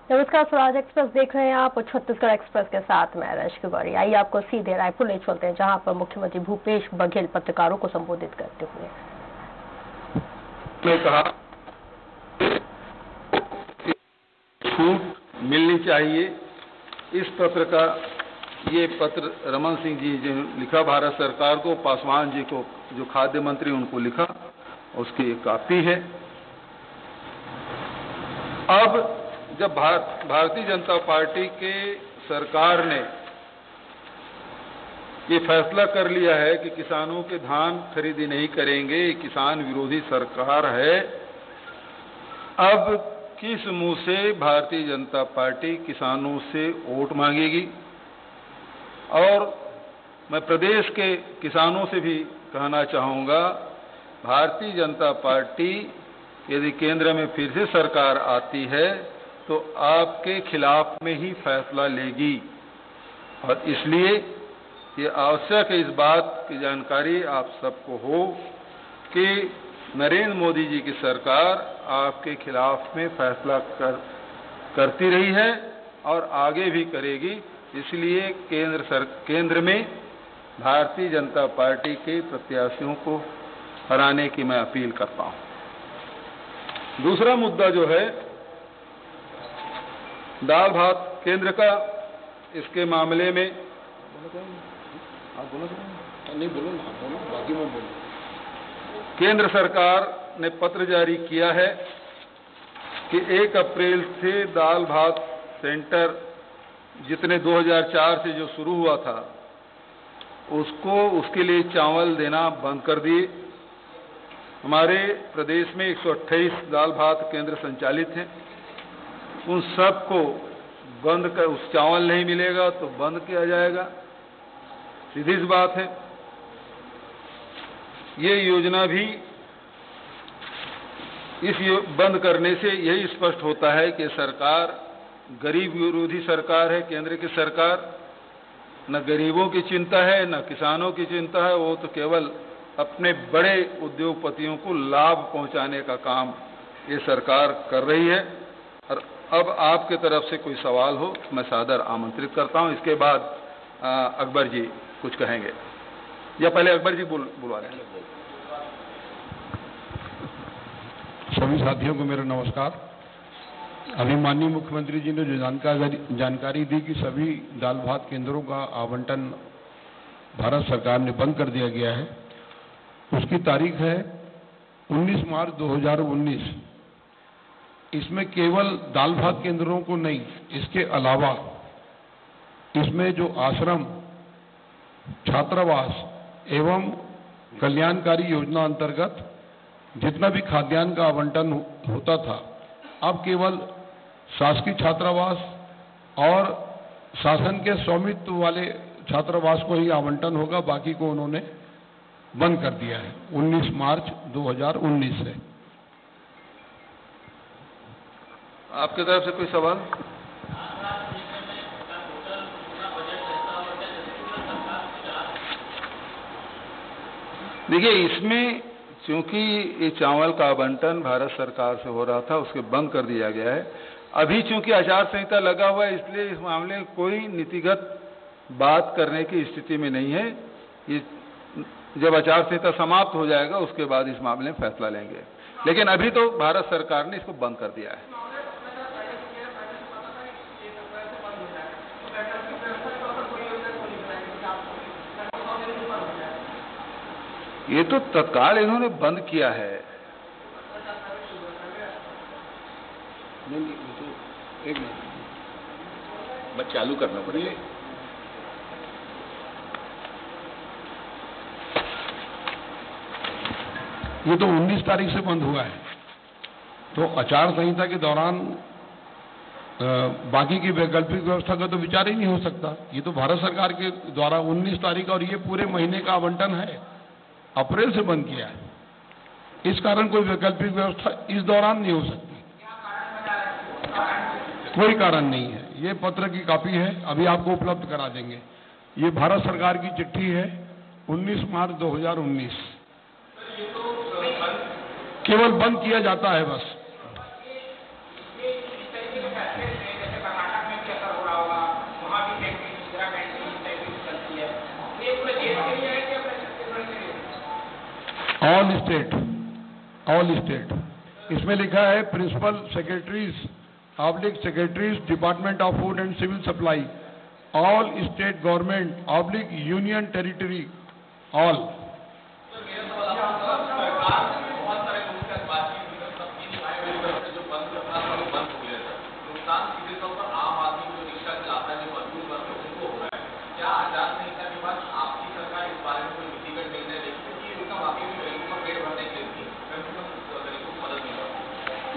नमस्कार, स्वराज एक्सप्रेस देख रहे हैं आप और छत्तीसगढ़ एक्सप्रेस के साथ मैं रश्मि गौरी। आइए आपको सीधे रायपुर ले चलते हैं, जहां पर मुख्यमंत्री भूपेश बघेल पत्रकारों को संबोधित करते हुए कहा छूट मिलनी चाहिए। इस पत्र का ये पत्र रमन सिंह जी जो लिखा भारत सरकार को, पासवान जी को जो खाद्य मंत्री उनको लिखा, उसकी एक कॉपी है। अब जब भारतीय जनता पार्टी के सरकार ने ये फैसला कर लिया है कि किसानों के धान खरीदी नहीं करेंगे, किसान विरोधी सरकार है, अब किस मुंह से भारतीय जनता पार्टी किसानों से वोट मांगेगी? और मैं प्रदेश के किसानों से भी कहना चाहूंगा, भारतीय जनता पार्टी यदि केंद्र में फिर से सरकार आती है तो आपके खिलाफ में ही फैसला लेगी। और इसलिए ये आवश्यक है इस बात की जानकारी आप सबको हो कि नरेंद्र मोदी जी की सरकार आपके खिलाफ में फैसला करती रही है और आगे भी करेगी। इसलिए केंद्र में भारतीय जनता पार्टी के प्रत्याशियों को हराने की मैं अपील करता हूं। दूसरा मुद्दा जो है दाल भात केंद्र का, इसके मामले में केंद्र सरकार ने पत्र जारी किया है कि 1 अप्रैल से दाल भात सेंटर जितने 2004 से जो शुरू हुआ था उसके लिए चावल देना बंद कर दिए। हमारे प्रदेश में 128 दाल भात केंद्र संचालित हैं, उन सबको बंद कर, उस चावल नहीं मिलेगा तो बंद किया जाएगा। सीधी सी बात है। ये योजना भी बंद करने से यही स्पष्ट होता है कि सरकार गरीब विरोधी सरकार है। केंद्र की सरकार न गरीबों की चिंता है न किसानों की चिंता है, वो तो केवल अपने बड़े उद्योगपतियों को लाभ पहुंचाने का काम ये सरकार कर रही है। और अब आपके तरफ से कोई सवाल हो मैं सादर आमंत्रित करता हूं। इसके बाद अकबर जी कुछ कहेंगे, या पहले अकबर जी बुलवा रहे हैं। सभी साथियों को मेरा नमस्कार। अभी माननीय मुख्यमंत्री जी ने जो जानकारी दी कि सभी दाल भात केंद्रों का आवंटन भारत सरकार ने बंद कर दिया गया है, उसकी तारीख है 19 मार्च 2019। इसमें केवल दाल भात केंद्रों को नहीं, इसके अलावा इसमें जो आश्रम, छात्रावास एवं कल्याणकारी योजना अंतर्गत जितना भी खाद्यान्न का आवंटन होता था, अब केवल शासकीय छात्रावास और शासन के स्वामित्व वाले छात्रावास को ही आवंटन होगा, बाकी को उन्होंने बंद कर दिया है 19 मार्च 2019 से। आपकी तरफ से कोई सवाल? देखिए, इसमें चूंकि ये चावल का आवंटन भारत सरकार से हो रहा था, उसके बंद कर दिया गया है। अभी चूंकि आचार संहिता लगा हुआ है, इसलिए इस मामले में कोई नीतिगत बात करने की स्थिति में नहीं है। ये जब आचार संहिता समाप्त हो जाएगा उसके बाद इस मामले में फैसला लेंगे, लेकिन अभी तो भारत सरकार ने इसको बंद कर दिया है। ये तो तत्काल इन्होंने बंद किया है। एक मिनट, बस चालू करना पड़ेगा। ये तो 19 तारीख से बंद हुआ है, तो आचार संहिता के दौरान बाकी की वैकल्पिक व्यवस्था का तो विचार ही नहीं हो सकता। ये तो भारत सरकार के द्वारा 19 तारीख और ये पूरे महीने का आवंटन है, अप्रैल से बंद किया है। इस कारण कोई वैकल्पिक व्यवस्था इस दौरान नहीं हो सकती, कोई कारण नहीं है। ये पत्र की कॉपी है, अभी आपको उपलब्ध करा देंगे। ये भारत सरकार की चिट्ठी है 19 मार्च 2019। केवल बंद किया जाता है बस। ऑल स्टेट इसमें लिखा है principal secretaries department of food and civil supply, all state government union territory, all.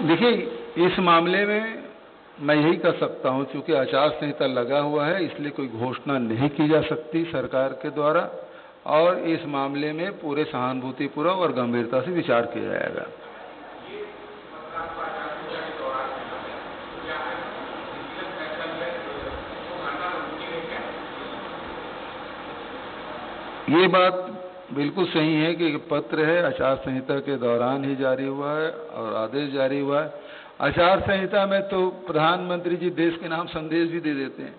देखिए, इस मामले में मैं यही कर सकता हूं, चूंकि आचार संहिता लगा हुआ है इसलिए कोई घोषणा नहीं की जा सकती सरकार के द्वारा, और इस मामले में पूरे सहानुभूतिपूर्वक और गंभीरता से विचार किया जाएगा। ये बात बिल्कुल सही है कि पत्र है आचार संहिता के दौरान ही जारी हुआ है और आदेश जारी हुआ है। आचार संहिता में तो प्रधानमंत्री जी देश के नाम संदेश भी दे देते हैं,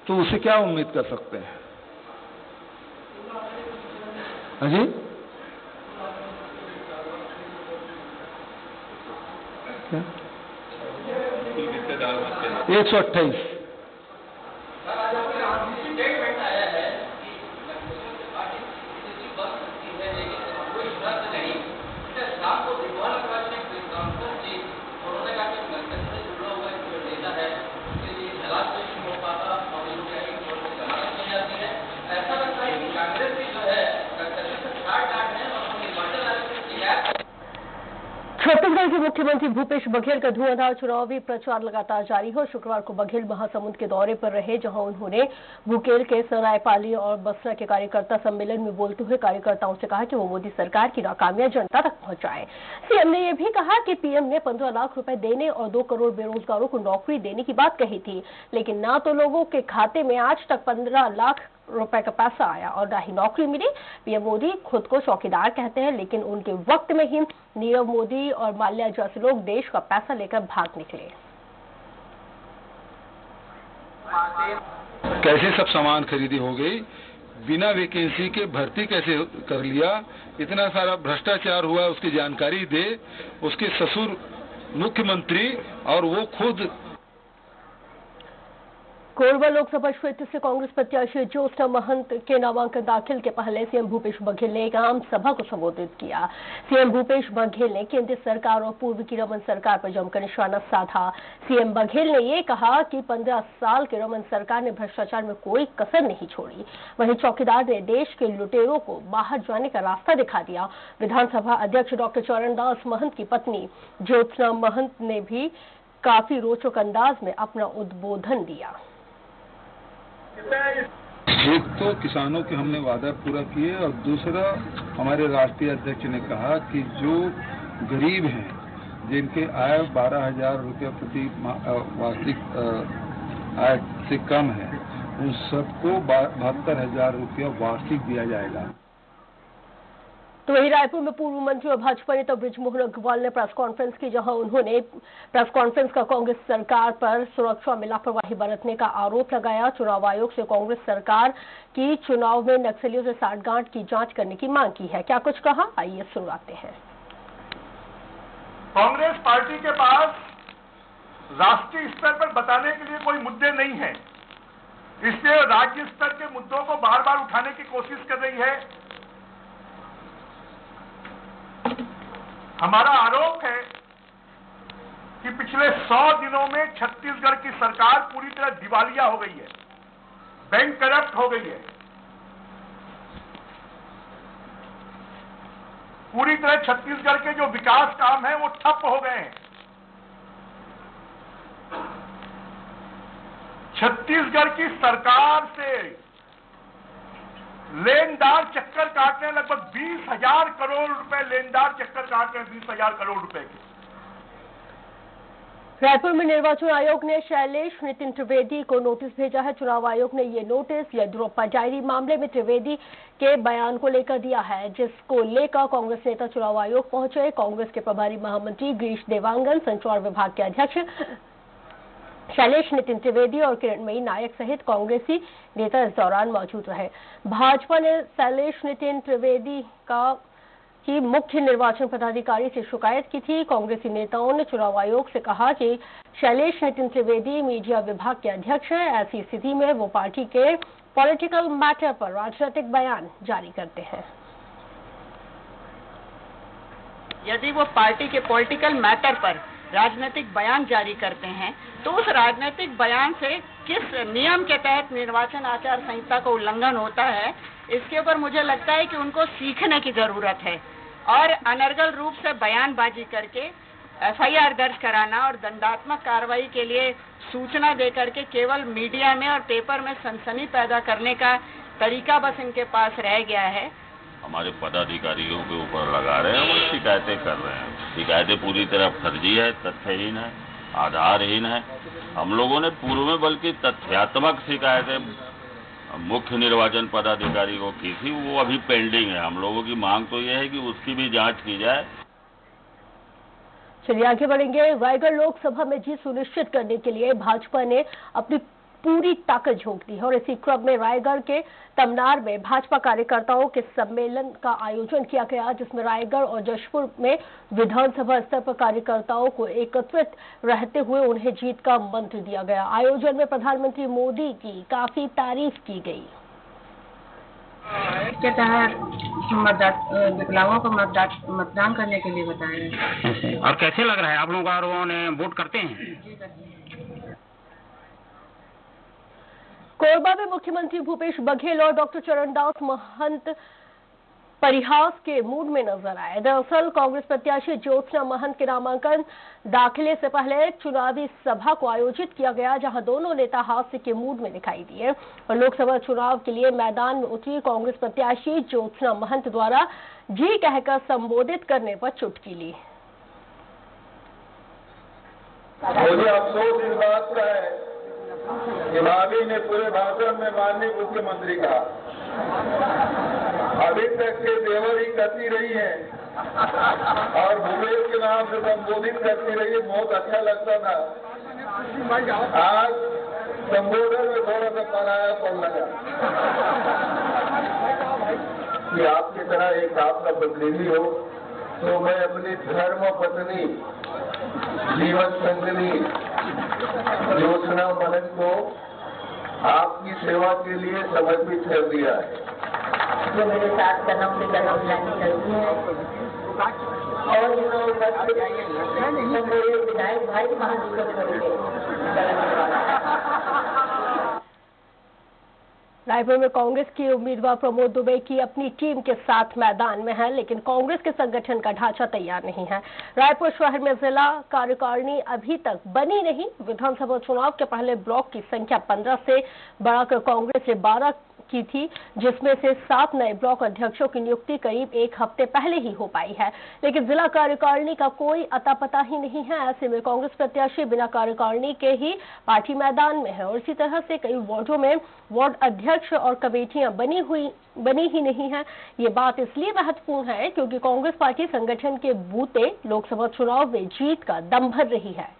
तो उसे क्या उम्मीद कर सकते हैं? हाँ जी, क्या 128 छत्तीसगढ़ के मुख्यमंत्री भूपेश बघेल का धुआंधार चुनावी प्रचार लगातार जारी हो। शुक्रवार को बघेल महासमुंद के दौरे पर रहे, जहां उन्होंने भूकेल के सरायपाली और बसना के कार्यकर्ता सम्मेलन में बोलते हुए कार्यकर्ताओं से कहा कि वो मोदी सरकार की नाकामियां जनता तक पहुंचाएं। सीएम ने यह भी कहा कि पीएम ने 15 लाख रुपए देने और 2 करोड़ बेरोजगारों को नौकरी देने की बात कही थी, लेकिन ना तो लोगों के खाते में आज तक 15 लाख रुपए का पैसा आया और ना ही नौकरी मिली। पीएम मोदी खुद को चौकीदार कहते हैं, लेकिन उनके वक्त में ही नीरव मोदी और माल्या जैसे लोग देश का पैसा लेकर भाग निकले। कैसे सब सामान खरीदी हो गई, बिना वैकेंसी के भर्ती कैसे कर लिया, इतना सारा भ्रष्टाचार हुआ उसकी जानकारी दे उसके ससुर मुख्यमंत्री और वो खुद। कोरबा लोकसभा क्षेत्र से कांग्रेस प्रत्याशी ज्योत्सना महंत के नामांकन दाखिल के पहले सीएम भूपेश बघेल ने एक आम सभा को संबोधित किया। सीएम भूपेश बघेल ने केंद्र सरकार और पूर्व की रमन सरकार पर जमकर निशाना साधा। सीएम बघेल ने ये कहा कि 15 साल की रमन सरकार ने भ्रष्टाचार में कोई कसर नहीं छोड़ी। वहीं चौकीदार ने देश के लुटेरों को बाहर जाने का रास्ता दिखा दिया। विधानसभा अध्यक्ष डॉक्टर चरणदास महंत की पत्नी ज्योत्सना महंत ने भी काफी रोचक अंदाज में अपना उद्बोधन दिया। एक तो किसानों के हमने वादा पूरा किए और दूसरा हमारे राष्ट्रीय अध्यक्ष ने कहा कि जो गरीब हैं जिनके आय 12,000 रुपये प्रति वार्षिक आय से कम है उन सबको 72,000 रुपया वार्षिक दिया जाएगा। तो वही रायपुर में पूर्व मंत्री और भाजपा नेता बृजमोहन अग्रवाल ने प्रेस कॉन्फ्रेंस की, जहां उन्होंने प्रेस कॉन्फ्रेंस का कांग्रेस सरकार पर सुरक्षा में लापरवाही बरतने का आरोप लगाया। चुनाव आयोग से कांग्रेस सरकार की चुनाव में नक्सलियों से साठगांठ की जांच करने की मांग की है। क्या कुछ कहा, आइए सुनवाते हैं। कांग्रेस पार्टी के पास राष्ट्रीय स्तर पर बताने के लिए कोई मुद्दे नहीं है, इसलिए राज्य स्तर के मुद्दों को बार बार उठाने की कोशिश कर रही है। हमारा आरोप है कि पिछले 100 दिनों में छत्तीसगढ़ की सरकार पूरी तरह दिवालिया हो गई है, बैंक करप्ट हो गई है, पूरी तरह छत्तीसगढ़ के जो विकास काम है वो ठप हो गए हैं। छत्तीसगढ़ की सरकार से लेनदार चक्कर काट रहे हैं, लगभग 20,000 करोड़ रुपए लेनदार चक्कर काट रहे हैं, 20,000 करोड़ रुपए के। रायपुर में निर्वाचन आयोग ने शैलेश नितिन त्रिवेदी को नोटिस भेजा है। चुनाव आयोग ने ये नोटिस येदियुरप्पा डायरी मामले में त्रिवेदी के बयान को लेकर दिया है, जिसको लेकर कांग्रेस नेता चुनाव आयोग पहुंचे। कांग्रेस के प्रभारी महामंत्री गिरीश देवांगन, संचार विभाग के अध्यक्ष शैलेश नितिन त्रिवेदी और किरणमयी नायक सहित कांग्रेसी नेता इस दौरान मौजूद रहे। भाजपा ने शैलेश नितिन त्रिवेदी का की मुख्य निर्वाचन पदाधिकारी से शिकायत की थी। कांग्रेसी नेताओं ने चुनाव आयोग से कहा कि शैलेश नितिन त्रिवेदी मीडिया विभाग के अध्यक्ष हैं। ऐसी स्थिति में वो पार्टी के पॉलिटिकल मैटर पर राजनीतिक बयान जारी करते हैं। यदि वो पार्टी के पॉलिटिकल मैटर पर राजनीतिक बयान जारी करते हैं तो उस राजनीतिक बयान से किस नियम के तहत निर्वाचन आचार संहिता का उल्लंघन होता है, इसके ऊपर मुझे लगता है कि उनको सीखने की जरूरत है और अनर्गल रूप से बयानबाजी करके एफआईआर दर्ज कराना और दंडात्मक कार्रवाई के लिए सूचना देकर के केवल मीडिया में और पेपर में सनसनी पैदा करने का तरीका बस इनके पास रह गया है। हमारे पदाधिकारियों के ऊपर लगा रहे हैं और शिकायतें कर रहे हैं। शिकायतें पूरी तरह फर्जी है, तथ्यहीन है, आधारहीन है। हम लोगों ने पूर्व में बल्कि तथ्यात्मक शिकायतें मुख्य निर्वाचन पदाधिकारी को की थी, वो अभी पेंडिंग है। हम लोगों की मांग तो ये है कि उसकी भी जांच की जाए। चलिए आगे बढ़ेंगे। रायगढ़ लोकसभा में जीत सुनिश्चित करने के लिए भाजपा ने अपनी पूरी ताकत झोंक दी है और इसी क्रम में रायगढ़ के तमनार में भाजपा कार्यकर्ताओं के सम्मेलन का आयोजन किया गया, जिसमें रायगढ़ और जशपुर में विधानसभा स्तर पर कार्यकर्ताओं को एकत्रित रहते हुए उन्हें जीत का मंत्र दिया गया। आयोजन में प्रधानमंत्री मोदी की काफी तारीफ की गई। के तहत विकलांगों को मतदान करने के लिए बताया। और कैसे लग रहा है आप लोगों ने वोट करते हैं? कोरबा में मुख्यमंत्री भूपेश बघेल और डॉक्टर चरणदास महंत परिहास के मूड में नजर आए। दरअसल कांग्रेस प्रत्याशी ज्योत्सना महंत के नामांकन दाखिले से पहले चुनावी सभा को आयोजित किया गया, जहां दोनों नेता हास्य के मूड में दिखाई दिए और लोकसभा चुनाव के लिए मैदान में उतरी कांग्रेस प्रत्याशी ज्योत्सना महंत द्वारा जी कहकर संबोधित करने पर चुटकी ली। मुझे अफसोस इस बात का है कि भाभी ने पूरे भाषण में माननीय मुख्यमंत्री का अभी तक के देवर ही करती रही है और भूपेश के नाम से संबोधित करती रही है। बहुत अच्छा लगता था। आज संबोधन में थोड़ा सा परायापन लगा कि आपकी तरह एक आपका प्रतिनिधि हो, तो मैं अपनी धर्म पत्नी जीवन संगनी ज्योत्सना महंत को आपकी सेवा के लिए समर्पित कर दिया है। जो मेरे साथ कदम से कदम लाने करती है और मेरे विधायक भाई रायपुर में कांग्रेस के उम्मीदवार प्रमोद दुबे की अपनी टीम के साथ मैदान में है, लेकिन कांग्रेस के संगठन का ढांचा तैयार नहीं है। रायपुर शहर में जिला कार्यकारिणी अभी तक बनी नहीं। विधानसभा चुनाव के पहले ब्लॉक की संख्या 15 से बढ़ाकर कांग्रेस ने 12 की थी, जिसमें से 7 नए ब्लॉक अध्यक्षों की नियुक्ति करीब एक हफ्ते पहले ही हो पाई है, लेकिन जिला कार्यकारिणी का कोई अता पता ही नहीं है। ऐसे में कांग्रेस प्रत्याशी बिना कार्यकारिणी के ही पार्टी मैदान में है और इसी तरह से कई वार्डों में वार्ड अध्यक्ष और कमेटियां बनी ही नहीं है। ये बात इसलिए महत्वपूर्ण है क्योंकि कांग्रेस पार्टी संगठन के बूते लोकसभा चुनाव में जीत का दम भर रही है।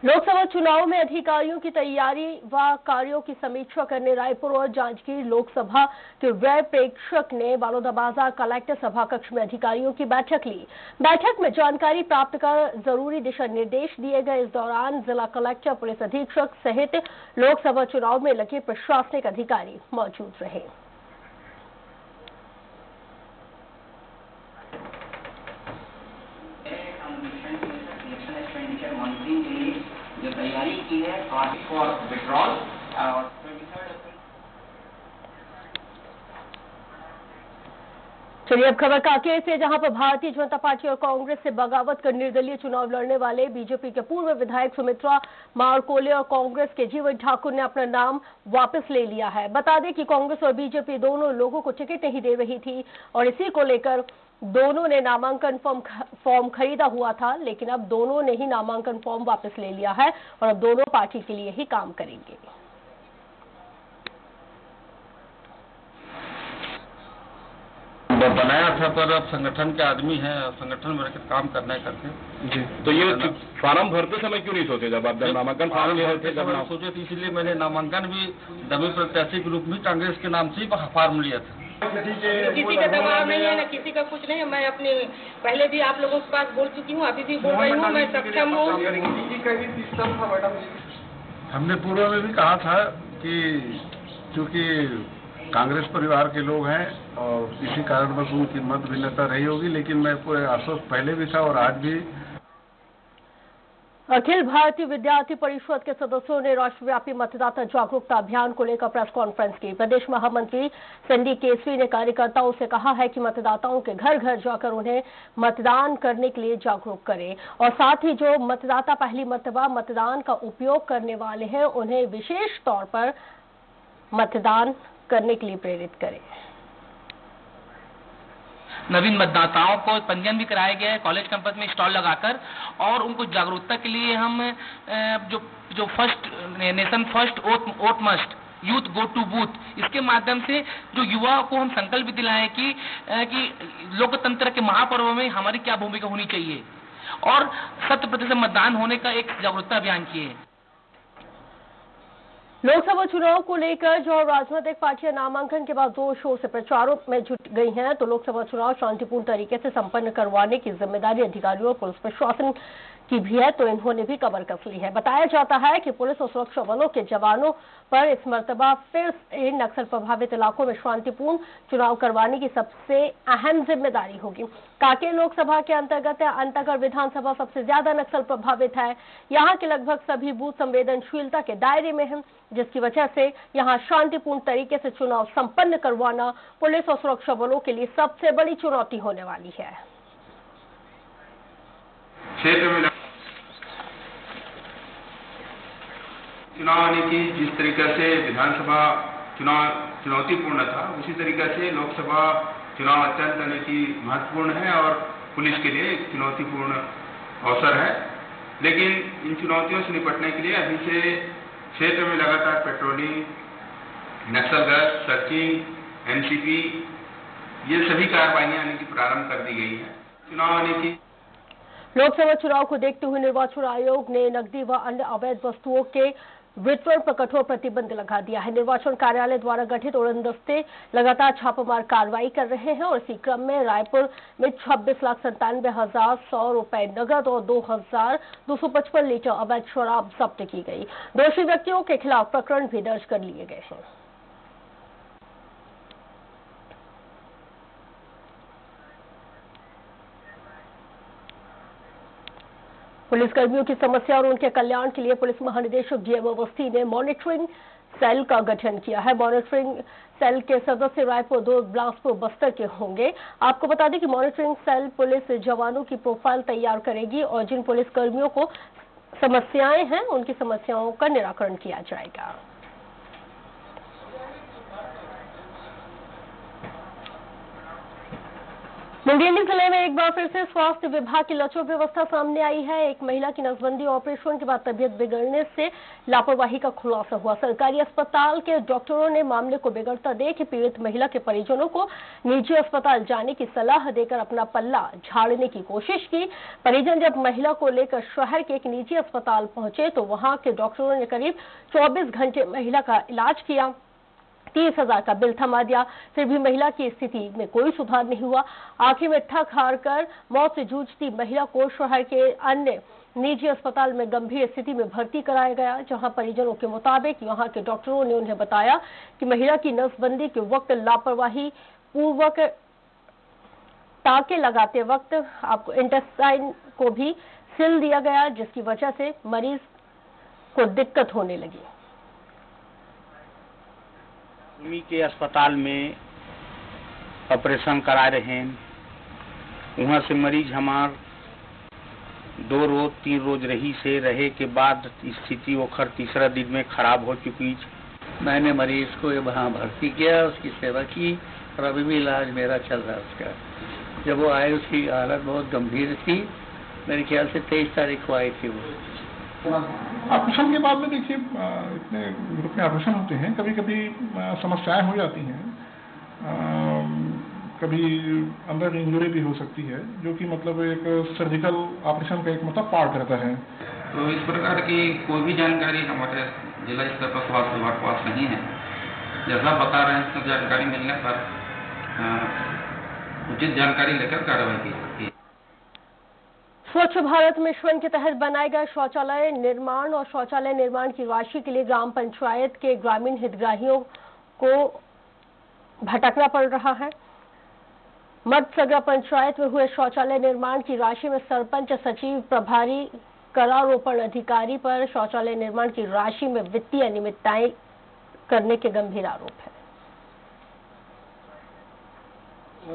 लोकसभा चुनाव में अधिकारियों की तैयारी व कार्यों की समीक्षा करने रायपुर और जांजगीर लोकसभा के व्यय प्रेक्षक ने बलौदाबाजार कलेक्टर सभा कक्ष में अधिकारियों की बैठक ली। बैठक में जानकारी प्राप्त कर जरूरी दिशा निर्देश दिए गए। इस दौरान जिला कलेक्टर, पुलिस अधीक्षक सहित लोकसभा चुनाव में लगे प्रशासनिक अधिकारी मौजूद रहे। जो तैयारी की है फॉर विड्रॉल और चलिए अब खबर कांकेर से, जहां पर भारतीय जनता पार्टी और कांग्रेस से बगावत कर निर्दलीय चुनाव लड़ने वाले बीजेपी के पूर्व विधायक सुमित्रा मारकोले और कांग्रेस के जीवन ठाकुर ने अपना नाम वापस ले लिया है। बता दें कि कांग्रेस और बीजेपी दोनों लोगों को टिकट नहीं दे रही थी और इसी को लेकर दोनों ने नामांकन फॉर्म खरीदा हुआ था, लेकिन अब दोनों ने ही नामांकन फॉर्म वापस ले लिया है और अब दोनों पार्टी के लिए ही काम करेंगे। बनाया था, पर अब संगठन के आदमी हैं, संगठन में रहकर काम करना है करके। जी, तो ये फार्म भरते समय क्यों नहीं सोचे जब आप नामांकन फार्म भरते समय सोचे थे, इसलिए मैंने नामांकन भी डमी प्रत्याशी के रूप में कांग्रेस के नाम से ही फार्म लिया था। किसी का दबाव नहीं है, न किसी का कुछ नहीं है। मैं अपने पहले भी आप लोगों के पास बोल चुकी हूँ, अभी भी बोल रही हूँ, मैं सक्षम हूँ। हमने पूर्व में भी कहा था कि चूंकि कांग्रेस परिवार के लोग हैं और इसी कारणवश उनकी मत भिन्नता रही होगी, लेकिन मैं पूरे आश्वस्त पहले भी था और आज भी। अखिल भारतीय विद्यार्थी परिषद के सदस्यों ने राष्ट्रव्यापी मतदाता जागरूकता अभियान को लेकर प्रेस कॉन्फ्रेंस की। प्रदेश महामंत्री संडी केसरी ने कार्यकर्ताओं से कहा है कि मतदाताओं के घर घर जाकर उन्हें मतदान करने के लिए जागरूक करें और साथ ही जो मतदाता पहली मर्तबा मतदान का उपयोग करने वाले हैं उन्हें विशेष तौर पर मतदान करने के लिए प्रेरित करें। नवीन मतदाताओं को पंजीयन भी कराया गया है कॉलेज कैंपस में स्टॉल लगाकर, और उनको जागरूकता के लिए हम जो first nation first vote must youth go to booth, इसके माध्यम से जो युवा को हम संकल्प भी दिलाएं कि लोकतंत्र के महापर्व में हमारी क्या भूमिका होनी चाहिए, और 100% मतदान होने का एक जागरूकता अभियान किए। लोकसभा चुनाव को लेकर जो राजनीतिक पार्टियां नामांकन के बाद 2 शो से प्रचारों में जुट गई हैं, तो लोकसभा चुनाव शांतिपूर्ण तरीके से संपन्न करवाने की जिम्मेदारी अधिकारियों और पुलिस प्रशासन की भी है, तो इन्होंने भी कमर कस ली है। बताया जाता है कि पुलिस और सुरक्षा बलों के जवानों पर इस मर्तबा फिर से नक्सल प्रभावित इलाकों में शांतिपूर्ण चुनाव करवाने की सबसे अहम जिम्मेदारी होगी। कांकेर लोकसभा के अंतर्गत अंतागढ़ विधानसभा सबसे ज्यादा नक्सल प्रभावित है। यहाँ के लगभग सभी बूथ संवेदनशीलता के दायरे में हैं, जिसकी वजह से यहाँ शांतिपूर्ण तरीके से चुनाव संपन्न करवाना पुलिस और सुरक्षा बलों के लिए सबसे बड़ी चुनौती होने वाली है। क्षेत्र में चुनाव आने की जिस तरीके से विधानसभा चुनाव चुनौतीपूर्ण था, उसी तरीके से लोकसभा चुनाव अत्यंत आने की महत्वपूर्ण है और पुलिस के लिए एक चुनौतीपूर्ण अवसर है। लेकिन इन चुनौतियों से निपटने के लिए अभी से क्षेत्र में लगातार पेट्रोलिंग, नक्सलगश्त, सर्चिंग, एनसीपी, ये सभी कार्रवाइयां आने की प्रारंभ कर दी गई है। चुनाव आने की लोकसभा चुनाव को देखते हुए निर्वाचन आयोग ने नकदी व अन्य अवैध वस्तुओं के वितरण पर कठोर प्रतिबंध लगा दिया है। निर्वाचन कार्यालय द्वारा गठित उड़न दस्ते लगातार छापामार कार्रवाई कर रहे हैं और इसी क्रम में रायपुर में 26,97,100 रुपए नगद और 2,255 लीटर अवैध शराब जब्त की गई। दोषी व्यक्तियों के खिलाफ प्रकरण भी दर्ज कर लिए गए हैं। पुलिसकर्मियों की समस्या और उनके कल्याण के लिए पुलिस महानिदेशक डीएम अवस्थी ने मॉनिटरिंग सेल का गठन किया है। मॉनिटरिंग सेल के सदस्य रायपुर, 2 बिलासपुर, बस्तर के होंगे। आपको बता दें कि मॉनिटरिंग सेल पुलिस जवानों की प्रोफाइल तैयार करेगी और जिन पुलिसकर्मियों को समस्याएं हैं उनकी समस्याओं का निराकरण किया जाएगा। मुंगेली जिले में एक बार फिर से स्वास्थ्य विभाग की लचर व्यवस्था सामने आई है। एक महिला की नसबंदी ऑपरेशन के बाद तबीयत बिगड़ने से लापरवाही का खुलासा हुआ। सरकारी अस्पताल के डॉक्टरों ने मामले को बिगड़ता देख पीड़ित महिला के परिजनों को निजी अस्पताल जाने की सलाह देकर अपना पल्ला झाड़ने की कोशिश की। परिजन जब महिला को लेकर शहर के एक निजी अस्पताल पहुंचे तो वहां के डॉक्टरों ने करीब 24 घंटे महिला का इलाज किया, 30,000 का बिल थमा दिया, फिर भी महिला की स्थिति में कोई सुधार नहीं हुआ। आखिर में थक हार कर मौत से जूझती महिला को शहर के अन्य निजी अस्पताल में गंभीर स्थिति में भर्ती कराया गया, जहां परिजनों के मुताबिक यहां के डॉक्टरों ने उन्हें बताया कि महिला की नसबंदी के वक्त लापरवाही पूर्वक टाके लगाते वक्त आपको इंटेस्टाइन को भी सिल दिया गया, जिसकी वजह से मरीज को दिक्कत होने लगी। भूमि के अस्पताल में ऑपरेशन करा रहे हैं, वहाँ से मरीज हमार 2 रोज 3 रोज रही से रहे के बाद स्थिति ओखर तीसरा दिन में खराब हो चुकी। मैंने मरीज को वहाँ भर्ती किया, उसकी सेवा की और अभी भी इलाज मेरा चल रहा है उसका। जब वो आए उसकी हालत बहुत गंभीर थी, मेरे ख्याल से 23 तारीख को आई थी वो। ऑपरेशन के बाद में देखिए इतने ग्रुप में ऑपरेशन होते हैं, कभी कभी समस्याएं हो जाती हैं। कभी अंदर इंजरी भी हो सकती है, जो कि मतलब एक सर्जिकल ऑपरेशन का एक मतलब पार्ट रहता है। तो इस प्रकार की कोई भी जानकारी हमारे जिला स्तर पर स्वास्थ्य विभाग के पास नहीं है। जैसा बता रहे हैं, तो जानकारी मिलने पर उचित जानकारी लेकर कार्रवाई की जाती है। स्वच्छ भारत मिशन के तहत बनाए गए शौचालय निर्माण और शौचालय निर्माण की राशि के लिए ग्राम पंचायत के ग्रामीण हितग्राहियों को भटकना पड़ रहा है। मध्य पंचायत में हुए शौचालय निर्माण की राशि में सरपंच, सचिव, प्रभारी, करारोपण अधिकारी पर शौचालय निर्माण की राशि में वित्तीय अनियमितताएं करने के गंभीर आरोप है।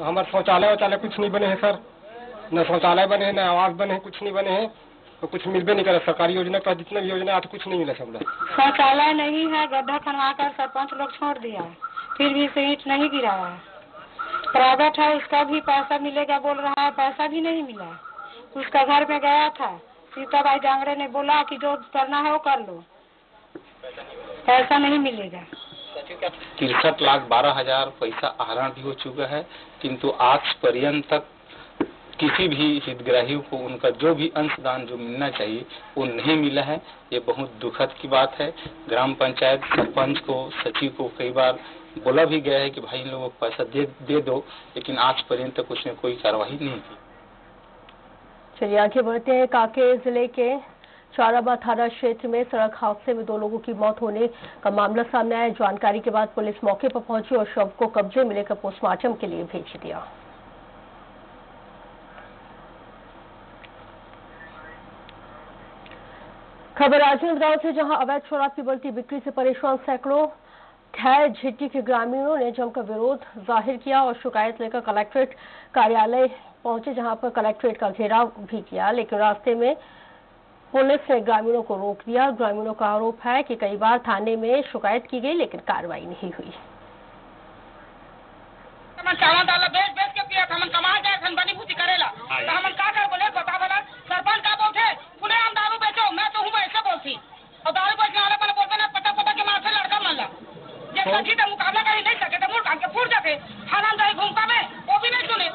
हमारे शौचालय कुछ नहीं बने हैं सर, न शौचालय बने हैं, न आवास बने हैं, कुछ नहीं बने हैं, तो कुछ मिल भी नहीं करे। सरकारी योजना का जितने भी योजना आती कुछ नहीं मिला सब लोग। शौचालय नहीं है, गड्ढा खनवा कर सरपंच लोग छोड़ दिया है, फिर भी इसे ईंट नहीं गिराया है। प्राइवेट है, उसका भी पैसा मिलेगा बोल रहा है, पैसा भी नहीं मिला। उसका घर में गया था, सीताबाई जांगड़े ने बोला कि जो करना है वो कर लो, पैसा नहीं मिलेगा। 63,12,000 पैसा आहरण भी हो चुका है, किंतु आज पर्यंत तक किसी भी हितग्राही को उनका जो भी अंशदान जो मिलना चाहिए वो नहीं मिला है। ये बहुत दुखद की बात है। ग्राम पंचायत सरपंच को, सचिव को कई बार बोला भी गया है कि भाई इन लोगों को पैसा दे दो, लेकिन आज पर्यंत तक उसने कोई कार्रवाई नहीं की। चलिए आगे बढ़ते हैं। कांकेर जिले के चाराबाद थाना क्षेत्र में सड़क हादसे में 2 लोगों की मौत होने का मामला सामने आया। जानकारी के बाद पुलिस मौके पर पहुंची और शव को कब्जे में लेकर पोस्टमार्टम के लिए भेज दिया। खबर राजनांदगांव से, जहां अवैध शराब की बढ़ती बिक्री से परेशान सैकड़ों खैर झिट्टी के ग्रामीणों ने जमकर विरोध जाहिर किया और शिकायत लेकर कलेक्ट्रेट कार्यालय पहुंचे, जहां पर कलेक्ट्रेट का घेराव भी किया, लेकिन रास्ते में पुलिस ने ग्रामीणों को रोक दिया। ग्रामीणों का आरोप है कि कई बार थाने में शिकायत की गई लेकिन कार्रवाई नहीं हुई। चावल दाल बेच बेच के पिया था, हम कमा गए धन बनी भूति करेला, तो हम का कर बोले बता बोला सरपंच का बोलते पुणे हम दारू बेचो, मैं तो हूं ऐसे बोलती, और दारू बेचने वाले पर बोलते ना पता के मार से लड़का मान ला, ये सच्ची तो मुकाबला कर ही नहीं सके, तो मुड़ काम के फूट जाते, थाना अंदर घूमता में वो भी नहीं सुने।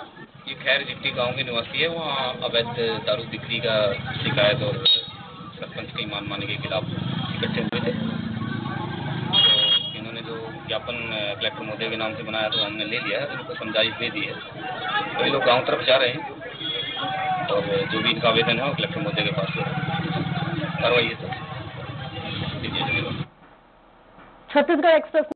ये खैर झिट्टी गाँव के निवासी है, वहाँ अवैध दारू बिक्री का शिकायत और सरपंच की मान के खिलाफ इकट्ठे हुए थे। तो इन्होंने जो ज्ञापन कलेक्टर महोदय के नाम से बनाया तो हमने ले लिया है, उनको समझाइश दे दी है। तो ये लोग गाँव तरफ जा रहे हैं और जो भी इनका आवेदन है वो कलेक्टर महोदय के पास कार्रवाई है। छत्तीसगढ़ एक्सप्रेस